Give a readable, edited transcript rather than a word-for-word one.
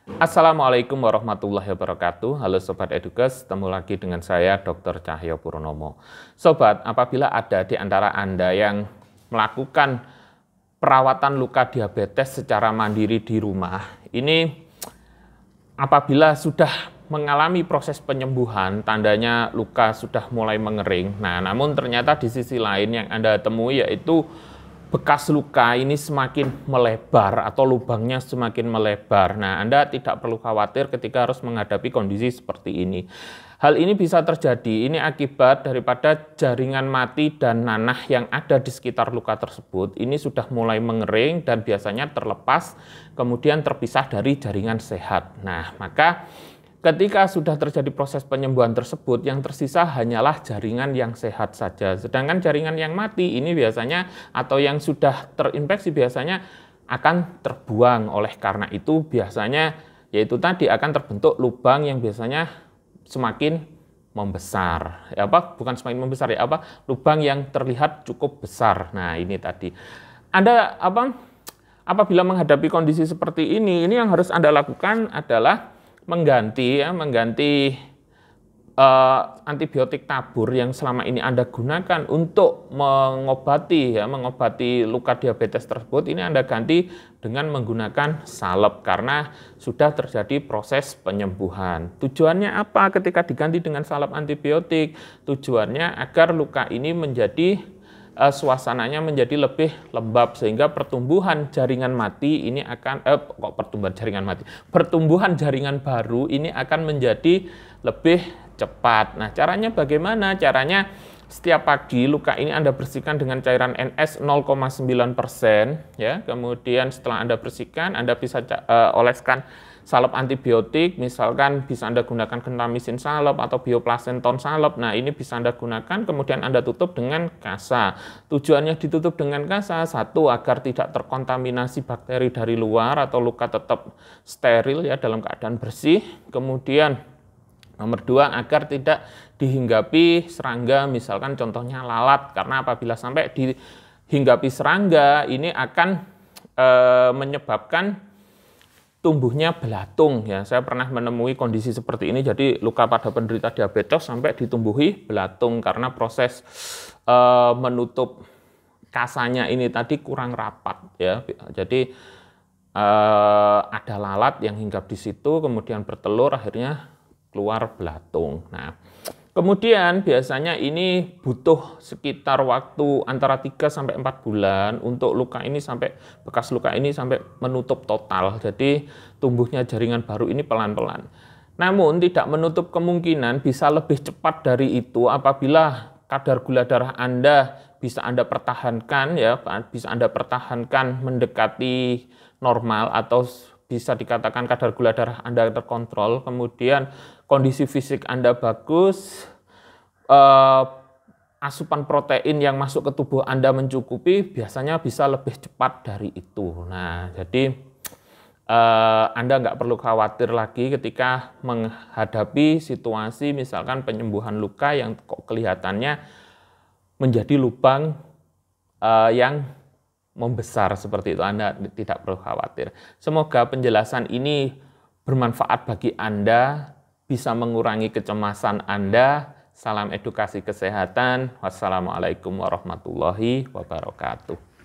Assalamualaikum warahmatullahi wabarakatuh. Halo Sobat Edukes, ketemu lagi dengan saya Dr. Cahyo Purnomo. Sobat, apabila ada di antara Anda yang melakukan perawatan luka diabetes secara mandiri di rumah, ini apabila sudah mengalami proses penyembuhan, tandanya luka sudah mulai mengering. Nah, namun ternyata di sisi lain yang Anda temui yaitu bekas luka ini semakin melebar atau lubangnya semakin melebar. Nah, Anda tidak perlu khawatir ketika harus menghadapi kondisi seperti ini. Hal ini bisa terjadi, ini akibat daripada jaringan mati dan nanah yang ada di sekitar luka tersebut. Ini sudah mulai mengering dan biasanya terlepas, kemudian terpisah dari jaringan sehat. Nah, maka ketika sudah terjadi proses penyembuhan tersebut, yang tersisa hanyalah jaringan yang sehat saja. Sedangkan jaringan yang mati ini biasanya atau yang sudah terinfeksi biasanya akan terbuang. Oleh karena itu biasanya yaitu tadi akan terbentuk lubang yang biasanya semakin membesar. Bukan semakin membesar lubang yang terlihat cukup besar. Nah, ini tadi. Anda apabila menghadapi kondisi seperti ini yang harus Anda lakukan adalah mengganti antibiotik tabur yang selama ini Anda gunakan untuk mengobati luka diabetes tersebut. Ini Anda ganti dengan menggunakan salep karena sudah terjadi proses penyembuhan. Tujuannya apa ketika diganti dengan salep antibiotik? Tujuannya agar luka ini menjadi suasananya menjadi lebih lembab sehingga pertumbuhan jaringan mati ini akan pertumbuhan jaringan baru ini akan menjadi lebih cepat. Nah, caranya bagaimana? Caranya setiap pagi luka ini Anda bersihkan dengan cairan NS 0,9% ya. Kemudian setelah Anda bersihkan, Anda bisa oleskan salep antibiotik, misalkan bisa Anda gunakan gentamicin salep atau bioplacenton salep. Nah, ini bisa Anda gunakan, kemudian Anda tutup dengan kasa. Tujuannya ditutup dengan kasa, satu, agar tidak terkontaminasi bakteri dari luar atau luka tetap steril ya dalam keadaan bersih. Kemudian nomor dua, agar tidak dihinggapi serangga, misalkan contohnya lalat, karena apabila sampai dihinggapi serangga, ini akan menyebabkan tumbuhnya belatung ya. Saya pernah menemui kondisi seperti ini, jadi luka pada penderita diabetes sampai ditumbuhi belatung karena proses menutup kasanya ini tadi kurang rapat ya. Jadi ada lalat yang hinggap di situ, kemudian bertelur, akhirnya keluar belatung. Nah, kemudian biasanya ini butuh sekitar waktu antara 3 sampai 4 bulan untuk luka ini bekas luka ini sampai menutup total. Jadi tumbuhnya jaringan baru ini pelan-pelan. Namun tidak menutup kemungkinan bisa lebih cepat dari itu apabila kadar gula darah Anda bisa Anda pertahankan ya, bisa Anda pertahankan mendekati normal atau bisa dikatakan kadar gula darah Anda terkontrol, kemudian kondisi fisik Anda bagus, asupan protein yang masuk ke tubuh Anda mencukupi, biasanya bisa lebih cepat dari itu. Nah, jadi Anda nggak perlu khawatir lagi ketika menghadapi situasi misalkan penyembuhan luka yang kok kelihatannya menjadi lubang yang membesar seperti itu. Anda tidak perlu khawatir. Semoga penjelasan ini bermanfaat bagi Anda, bisa mengurangi kecemasan Anda. Salam edukasi kesehatan. Wassalamualaikum warahmatullahi wabarakatuh.